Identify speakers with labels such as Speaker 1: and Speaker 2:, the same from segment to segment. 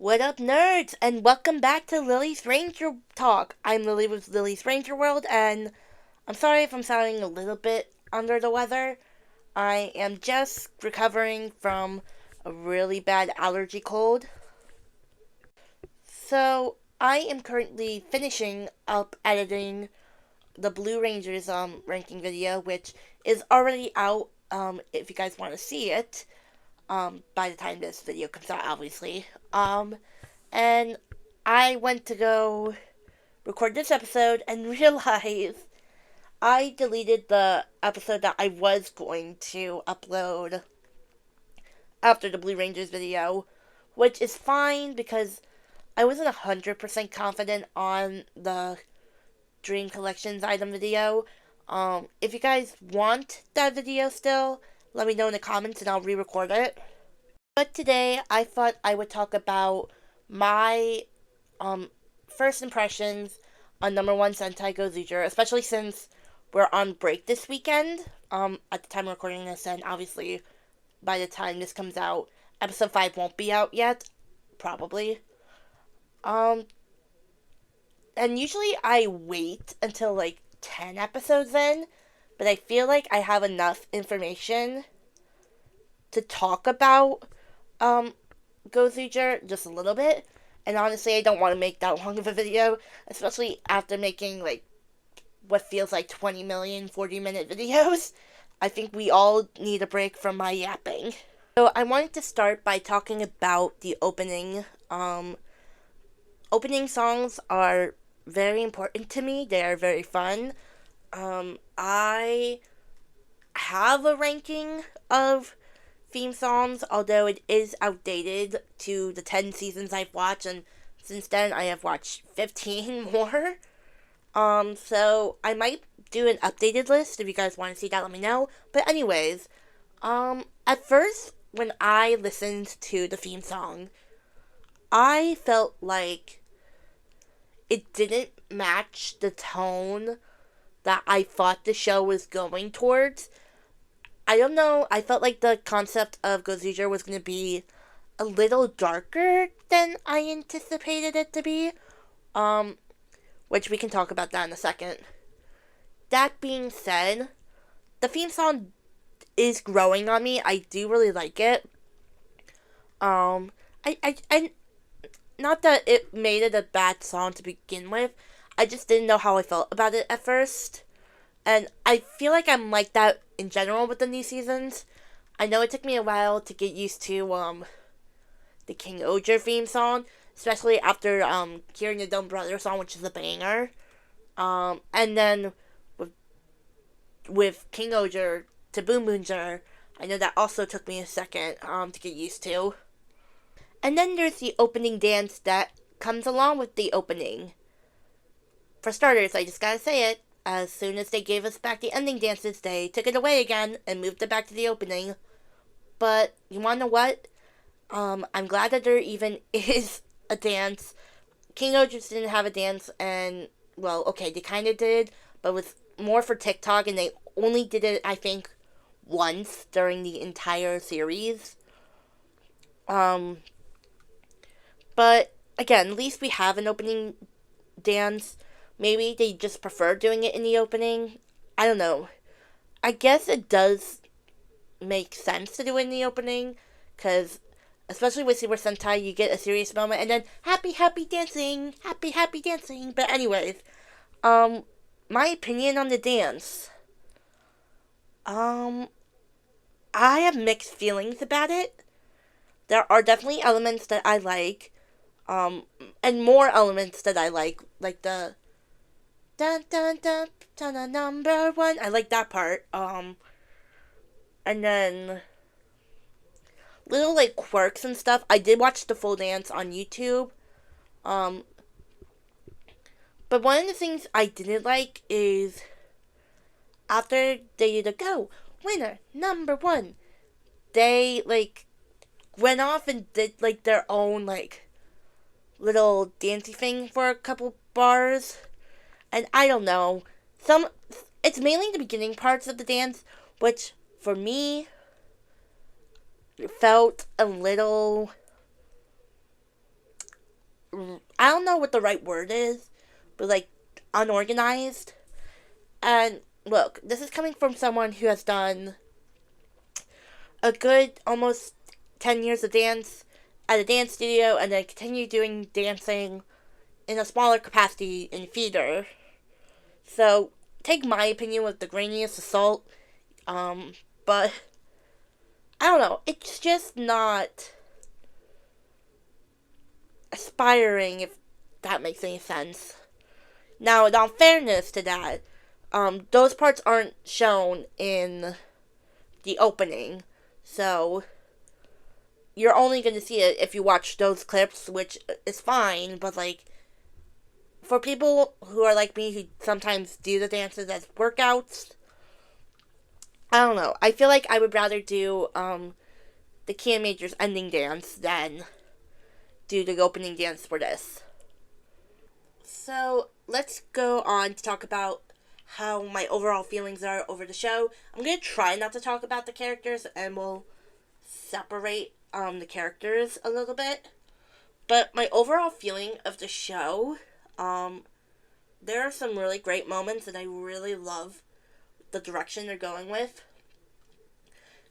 Speaker 1: What up, nerds? And welcome back to Lily's Ranger Talk. I'm Lily with Lily's Ranger World, and I'm sorry if I'm sounding a little bit under the weather. I am just recovering from a really bad allergy cold. So, I am currently finishing up editing the Blue Rangers ranking video, which is already out if you guys want to see it. By the time this video comes out, obviously. And I went to go record this episode and realized I deleted the episode that I was going to upload after the Blue Rangers video, which is fine because I wasn't 100% confident on the Dream Collections item video. If you guys want that video still, let me know in the comments and I'll re-record it. But today I thought I would talk about my first impressions on number one Sentai Gozyuger, especially since we're on break this weekend. At the time of recording this, and obviously by the time this comes out, episode 5 won't be out yet, probably. Um, and usually I wait until like 10 episodes in, but I feel like I have enough information to talk about Gozyuger just a little bit. And honestly, I don't want to make that long of a video, especially after making like what feels like 20 million 40-minute videos. I think we all need a break from my yapping. So I wanted to start by talking about the opening. Opening songs are very important to me. They are very fun. I have a ranking of theme songs, although it is outdated to the 10 seasons I've watched, and since then I have watched 15 more. So I might do an updated list. If you guys want to see that, let me know. But anyways, at first, when I listened to the theme song, I felt like it didn't match the tone that I thought the show was going towards. I don't know, I felt like the concept of Gozyuger was going to be a little darker than I anticipated it to be. Which we can talk about that in a second. That being said, the theme song is growing on me. I do really like it. I not that it made it a bad song to begin with. I just didn't know how I felt about it at first. And I feel like I'm like that in general with the new seasons. I know it took me a while to get used to, the King Oger theme song, especially after, hearing the Dumb Brother song, which is a banger. And then with King Oger to Boom Boomger, I know that also took me a second, to get used to. And then there's the opening dance that comes along with the opening. For starters, I just gotta say it, as soon as they gave us back the ending dances, they took it away again and moved it back to the opening. But you wanna know what? I'm glad that there even is a dance. King O just didn't have a dance, and, well, okay, they kinda did, but with more for TikTok, and they only did it, I think, once during the entire series. But, again, at least we have an opening dance. Maybe they just prefer doing it in the opening. I don't know. I guess it does make sense to do it in the opening, because especially with Super Sentai, you get a serious moment and then happy, happy dancing, happy, happy dancing. But anyways, my opinion on the dance. Um, I have mixed feelings about it. There are definitely elements that I like, and more elements that I like the dun dun dun dun dun number one. I like that part. And then little like quirks and stuff. I did watch the full dance on YouTube. Um, but one of the things I didn't like is after they did a go winner number one, they like went off and did like their own like little dancey thing for a couple bars, and I don't know. It's mainly the beginning parts of the dance, which for me felt a little I don't know what the right word is, but like unorganized. And look, this is coming from someone who has done a good almost 10 years of dance at a dance studio and then continued doing dancing in a smaller capacity in theater. So take my opinion with the grainiest of salt. But I don't know. It's just not aspiring, if that makes any sense. Now, in all fairness to that, those parts aren't shown in the opening, so you're only going to see it if you watch those clips, which is fine, but like, for people who are like me who sometimes do the dances as workouts, I don't know. I feel like I would rather do the Key Major's ending dance than do the opening dance for this. So let's go on to talk about how my overall feelings are over the show. I'm going to try not to talk about the characters and we'll separate the characters a little bit. But my overall feeling of the show, there are some really great moments and I really love the direction they're going with.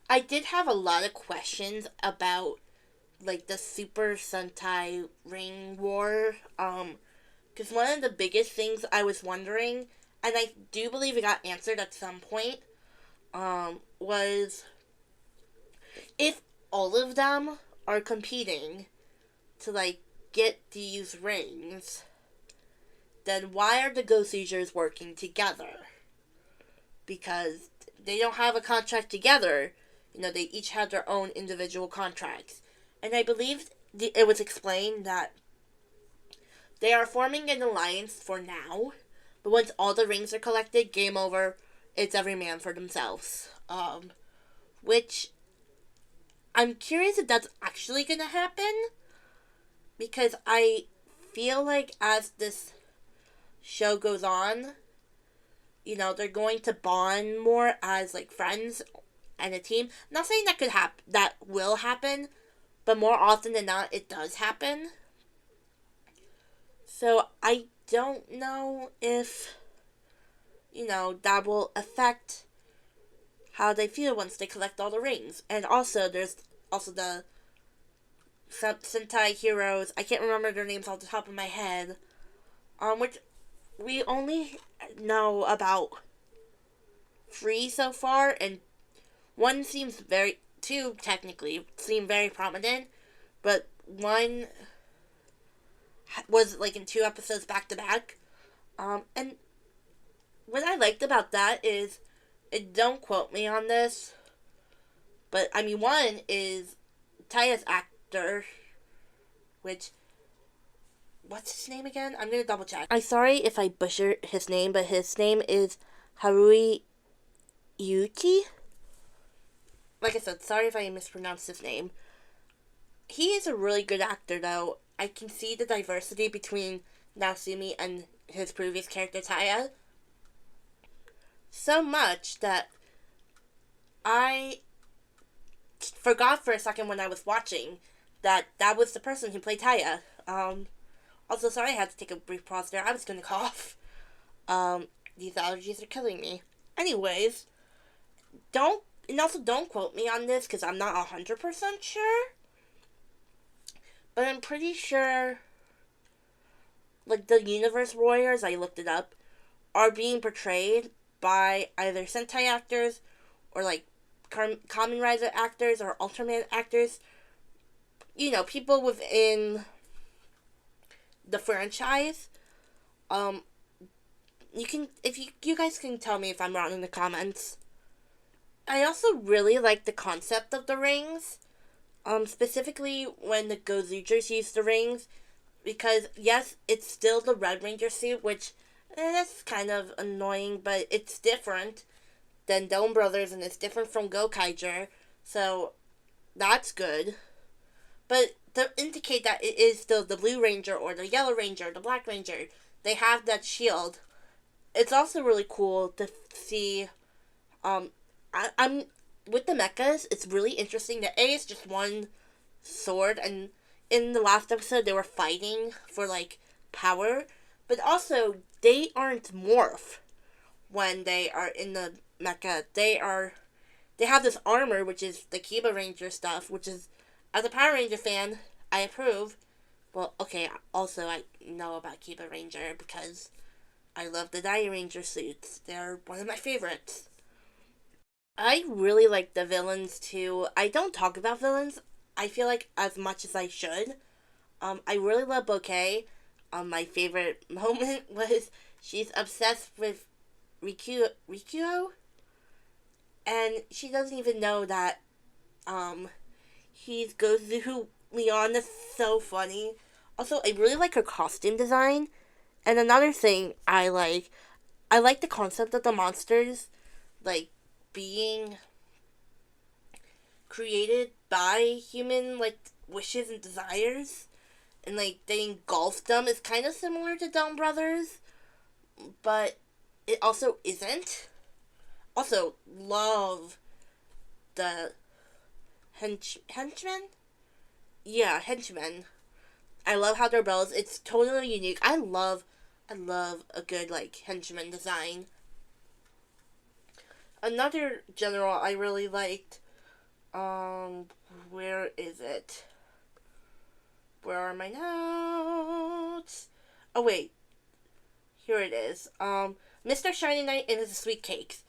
Speaker 1: I did have a lot of questions about like the Super Sentai Ring War, because one of the biggest things I was wondering, and I do believe it got answered at some point, was if all of them are competing to like get these rings, then why are the Gozyugers working together? Because they don't have a contract together. You know, they each have their own individual contracts. And I believe it was explained that they are forming an alliance for now, but once all the rings are collected, game over, it's every man for themselves. Which, I'm curious if that's actually gonna happen, because I feel like as this show goes on, you know, they're going to bond more as like friends and a team. I'm not saying that will happen, but more often than not, it does happen. So I don't know if, you know, that will affect how they feel once they collect all the rings. And also, there's also the Sentai heroes. I can't remember their names off the top of my head. Which we only know about 3 so far, and two technically seem very prominent, but one was like in 2 episodes back to back. And what I liked about that is, don't quote me on this, but I mean, one is Taya's actor, which, what's his name again? I'm gonna double check. I'm sorry if I butcher his name, but his name is Harui Yuki. Like I said, sorry if I mispronounced his name. He is a really good actor, though. I can see the diversity between Natsumi and his previous character, Taya. So much that I forgot for a second when I was watching that was the person who played Taya. Also, sorry I had to take a brief pause there. I was gonna cough. These allergies are killing me. Anyways, don't quote me on this because I'm not 100% sure. But I'm pretty sure, like, the Universe Warriors, I looked it up, are being portrayed by either Sentai actors or, like, Kamen Rider actors or Ultraman actors. You know, people within the franchise. You guys can tell me if I'm wrong in the comments. I also really like the concept of the rings. Specifically when the Gozyugers use the rings. Because, yes, it's still the Red Ranger suit, which, that's kind of annoying, but it's different than Dome Brothers, and it's different from Gokaiger, so that's good. But to indicate that it is still the Blue Ranger, or the Yellow Ranger, or the Black Ranger, they have that shield. It's also really cool to see, I'm with the mechas, it's really interesting that it's just one sword, and in the last episode, they were fighting for, like, power, but also they aren't morph when they are in the mecha. They have this armor, which is the Kiba Ranger stuff, which is, as a Power Ranger fan, I approve. Well, okay, also I know about Kiba Ranger because I love the Dire Ranger suits. They're one of my favorites. I really like the villains too. I don't talk about villains, I feel like, as much as I should. I really love Bouquet. My favorite moment was she's obsessed with Rikuo, and she doesn't even know that, he's Gozu Leon. That's so funny. Also, I really like her costume design. And another thing I like the concept of the monsters, like, being created by human, like, wishes and desires. And, like, they engulf them is kind of similar to Dawn Brothers, but it also isn't. Also, love the henchmen? Yeah, henchmen. I love how they're bells. It's totally unique. I love a good, like, henchman design. Another general I really liked, where is it? Where are my notes? Oh, wait. Here it is. Mr. Shiny Knight and his Sweet Cakes.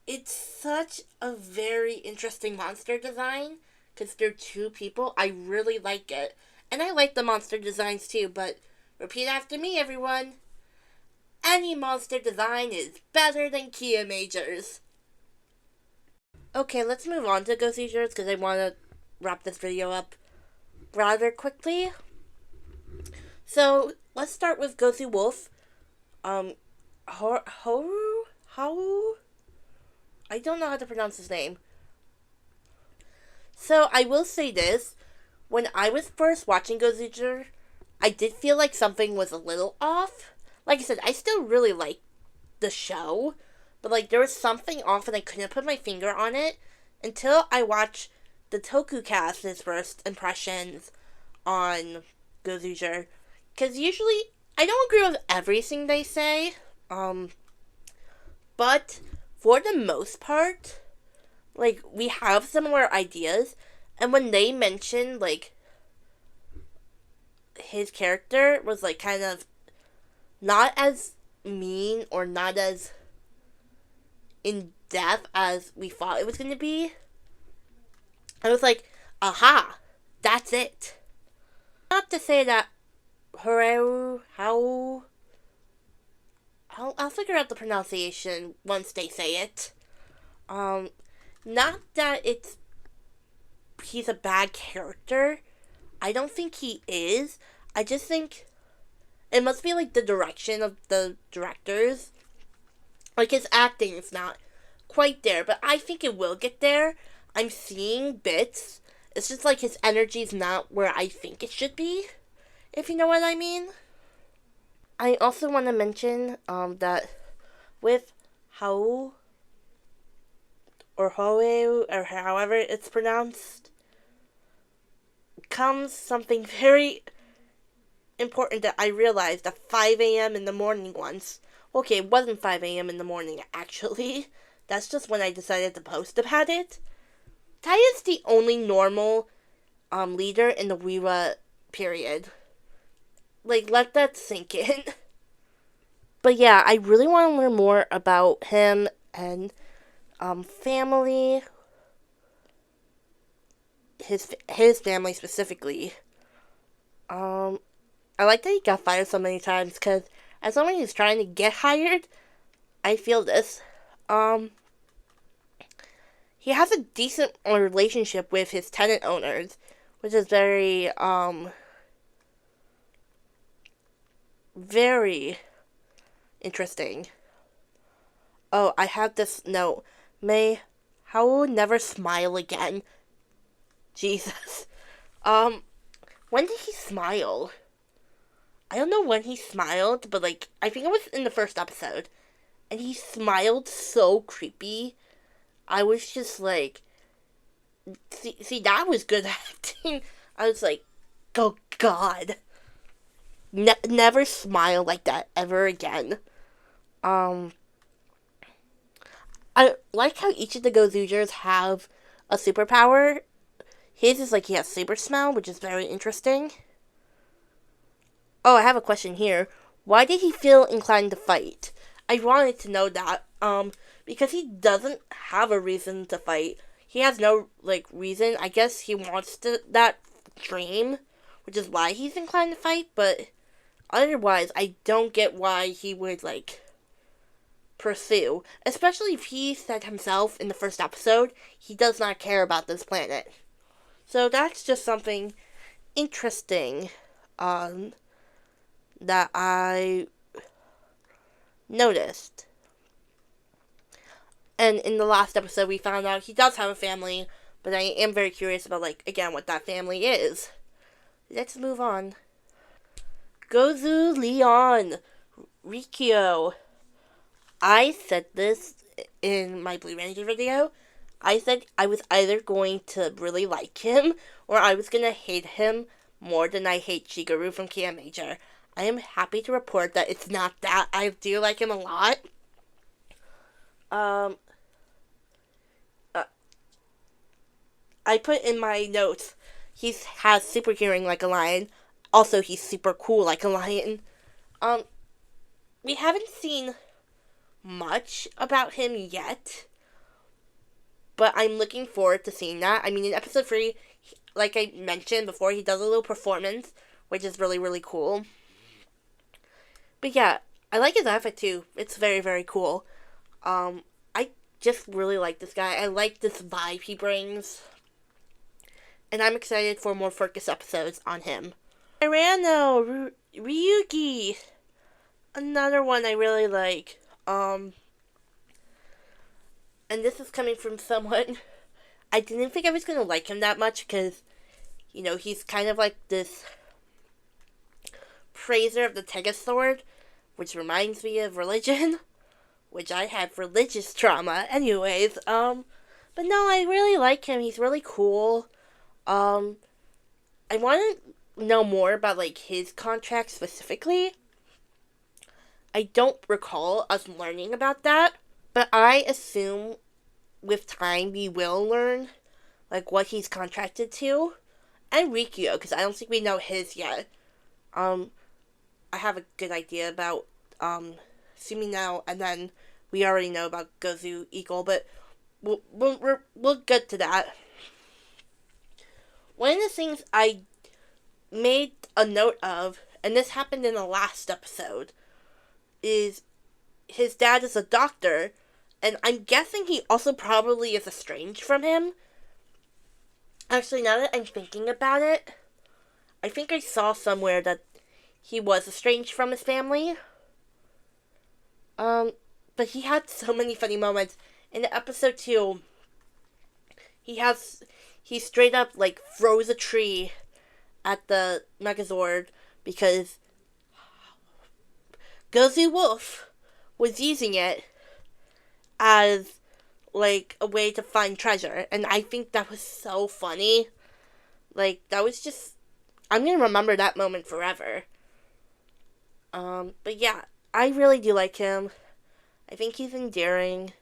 Speaker 1: It's such a very interesting monster design, because they're two people. I really like it. And I like the monster designs too, but repeat after me, everyone. Any monster design is better than Kia Majors. Okay, let's move on to Gozyugers, because I want to wrap this video up rather quickly. So, let's start with Gozu Wolf. Haru? I don't know how to pronounce his name. So, I will say this. When I was first watching Gozyuger, I did feel like something was a little off. Like I said, I still really like the show, but, like, there was something off and I couldn't put my finger on it until I watched the Tokucast's first impressions on Gozyuger. Because usually, I don't agree with everything they say, but for the most part, like, we have similar ideas, and when they mentioned, like, his character was, like, kind of not as mean or not as in depth as we thought it was going to be, I was like, aha, that's it. Not to say that I'll figure out the pronunciation once they say it. Not that he's a bad character. I don't think he is. I just think it must be, like, the direction of the directors. Like, his acting is not quite there, but I think it will get there. I'm seeing bits. It's just, like, his energy's not where I think it should be, if you know what I mean. I also want to mention, that with Hau, or Hoeu, or however it's pronounced, comes something very important that I realized at 5 a.m. in the morning once. Okay, it wasn't 5 a.m. in the morning, actually. That's just when I decided to post about it. Tai is the only normal, leader in the Wiwa period. Like, let that sink in. But yeah, I really want to learn more about him and, family. His family specifically. I like that he got fired so many times, because as someone who's trying to get hired, I feel this. He has a decent relationship with his tenant owners, which is very, very interesting. Oh, I have this note. May Howell never smile again. Jesus. When did he smile? I don't know when he smiled, but, like, I think it was in the first episode. And he smiled so creepy. I was just like, see, that was good acting. I was like, oh God. never smile like that ever again. Um, I like how each of the Gozyugers have a superpower. His is like he has saber smell, which is very interesting. Oh, I have a question here. Why did he feel inclined to fight? I wanted to know that. Because he doesn't have a reason to fight. He has no, like, reason. I guess he wants that dream, which is why he's inclined to fight, but otherwise, I don't get why he would, like, pursue. Especially if he said himself in the first episode, he does not care about this planet. So that's just something interesting, that I noticed. And in the last episode, we found out he does have a family, but I am very curious about, like, again, what that family is. Let's move on. Gozu Leon Rikyo. I said this in my Blue Ranger video. I said I was either going to really like him, or I was going to hate him more than I hate Shigeru from Camp Major. I am happy to report that it's not that. I do like him a lot. I put in my notes, he has super hearing like a lion. Also, he's super cool like a lion. We haven't seen much about him yet, but I'm looking forward to seeing that. I mean, in episode 3, like I mentioned before, he does a little performance, which is really, really cool. But yeah, I like his outfit too. It's very, very cool. I just really like this guy. I like this vibe he brings. And I'm excited for more focus episodes on him. Irano, Ryugi. Another one I really like. And this is coming from someone I didn't think I was going to like him that much because, you know, he's kind of like this praiser of the Tegus sword, which reminds me of religion, which I have religious trauma anyways. But no, I really like him. He's really cool. I want to know more about, like, his contract specifically. I don't recall us learning about that, but I assume with time we will learn, like, what he's contracted to. And Rikyo, because I don't think we know his yet. I have a good idea about, Sumino, and then we already know about Gozu Eagle, but we'll get to that. One of the things I made a note of, and this happened in the last episode, is his dad is a doctor, and I'm guessing he also probably is estranged from him. Actually, now that I'm thinking about it, I think I saw somewhere that he was estranged from his family. But he had so many funny moments. In episode 2, he straight up, like, froze a tree at the Megazord because Gozu Wolf was using it as, like, a way to find treasure. And I think that was so funny. Like, that was just, I'm gonna remember that moment forever. But yeah, I really do like him. I think he's endearing.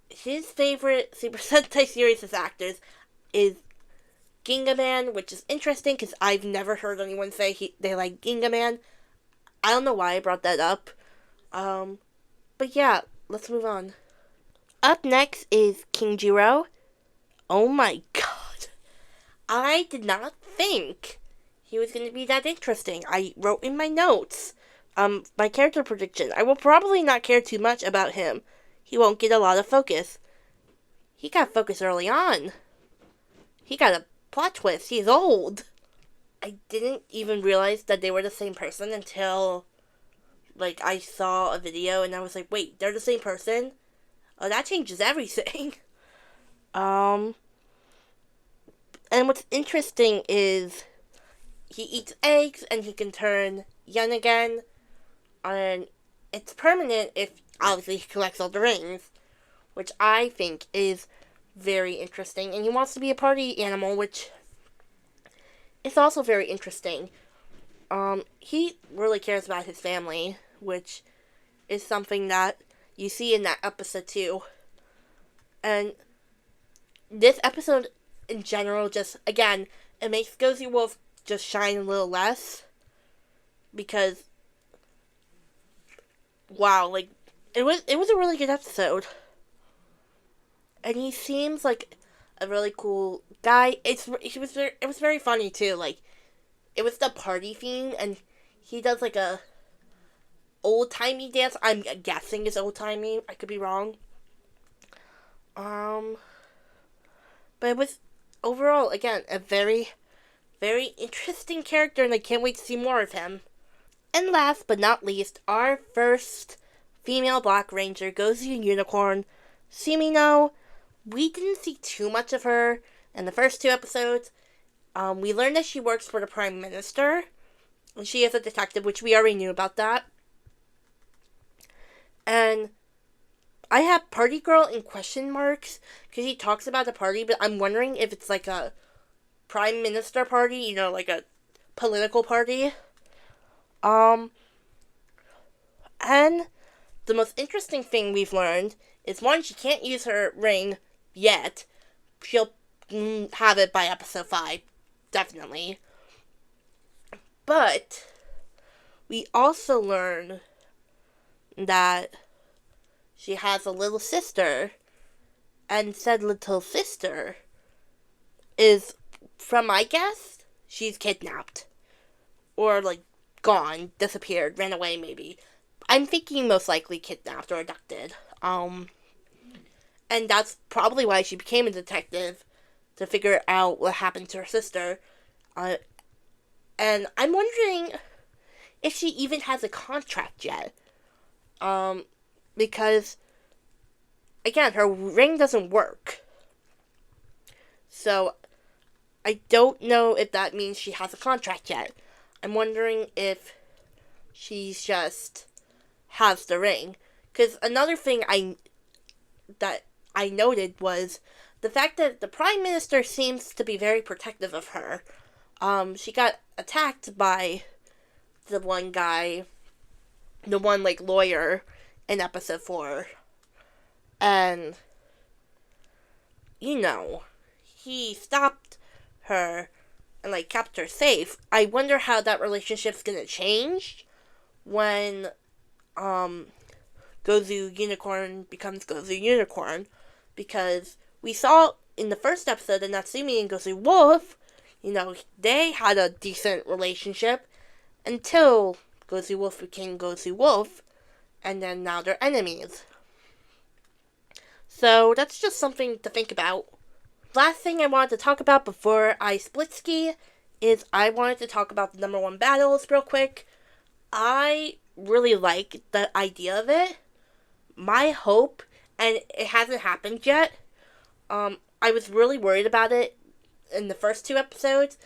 Speaker 1: His favorite Super Sentai series as actors is Gingaman, which is interesting because I've never heard anyone say they like Gingaman. I don't know why I brought that up. But yeah, let's move on. Up next is Kinjiro. Oh my god. I did not think he was going to be that interesting. I wrote in my notes, my character prediction. I will probably not care too much about him. He won't get a lot of focus. He got focus early on. He got a plot twist. He's old. I didn't even realize that they were the same person until, like, I saw a video and I was like, wait, they're the same person? Oh, that changes everything. And what's interesting is he eats eggs and he can turn young again. And it's permanent if, obviously, he collects all the rings, which I think is very interesting. And he wants to be a party animal, which is also very interesting. He really cares about his family, which is something that you see in that episode too. And this episode in general just, again, it makes Gozy Wolf just shine a little less. Because, wow, like, it was a really good episode. And he seems like a really cool guy. It was very funny too. Like, it was the party theme, and he does like a old-timey dance. I'm guessing it's old-timey. I could be wrong. But it was overall, again, a very, very interesting character, and I can't wait to see more of him. And last but not least, our first female Black Ranger, Gozy Unicorn, Sumino. We didn't see too much of her in the first 2 episodes. We learned that she works for the Prime Minister, and she is a detective, which we already knew about that. And I have Party Girl in question marks, because he talks about the party, but I'm wondering if it's like a Prime Minister party, you know, like a political party. And the most interesting thing we've learned is, one, she can't use her ring yet. She'll have it by episode 5, definitely. But we also learn that she has a little sister, and said little sister is, from my guess, she's kidnapped. Or, like, gone, disappeared, ran away, maybe. I'm thinking most likely kidnapped or abducted. And that's probably why she became a detective, to figure out what happened to her sister. And I'm wondering if she even has a contract yet. Because, again, her ring doesn't work. So, I don't know if that means she has a contract yet. I'm wondering if she just has the ring. Because another thing that I noted was the fact that the Prime Minister seems to be very protective of her. She got attacked by the one guy, the one, like, lawyer in episode 4. And, you know, he stopped her and, like, kept her safe. I wonder how that relationship's gonna change when, Gozy Unicorn becomes Gozy Unicorn. Because we saw in the first episode that Natsumi and Gozy Wolf, you know, they had a decent relationship until Gozy Wolf became Gozy Wolf, and then now they're enemies. So that's just something to think about. Last thing I wanted to talk about before I split ski is I wanted to talk about the number 1 battles real quick. I really like the idea of it. My hope, and it hasn't happened yet, I was really worried about it in the first 2 episodes.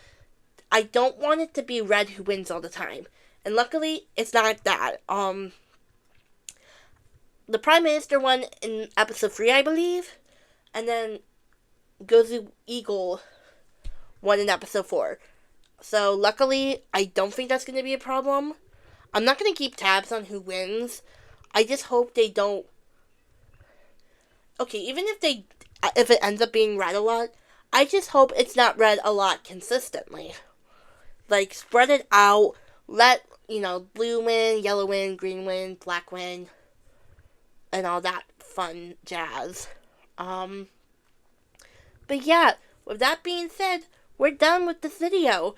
Speaker 1: I don't want it to be Red who wins all the time. And luckily, it's not that. The Prime Minister won in episode 3, I believe. And then Gozy Eagle won in episode 4. So, luckily, I don't think that's going to be a problem. I'm not going to keep tabs on who wins. I just hope they don't... Okay, even if it ends up being Red a lot, I just hope it's not Red a lot consistently. Like, spread it out. Let, you know, blue win, yellow win, green win, black win, and all that fun jazz. But yeah, with that being said, we're done with this video.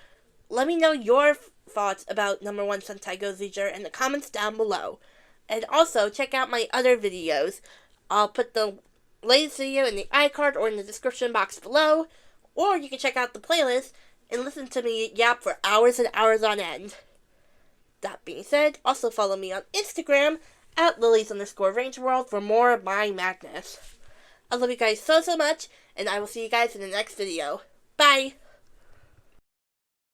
Speaker 1: Let me know your thoughts about number 1 Sentai Gozyuger in the comments down below. And also, check out my other videos. I'll put the latest video in the iCard or in the description box below. Or you can check out the playlist and listen to me yap for hours and hours on end. That being said, also follow me on Instagram at Lilies_RangerWorld for more of my madness. I love you guys so much, and I will see you guys in the next video. Bye!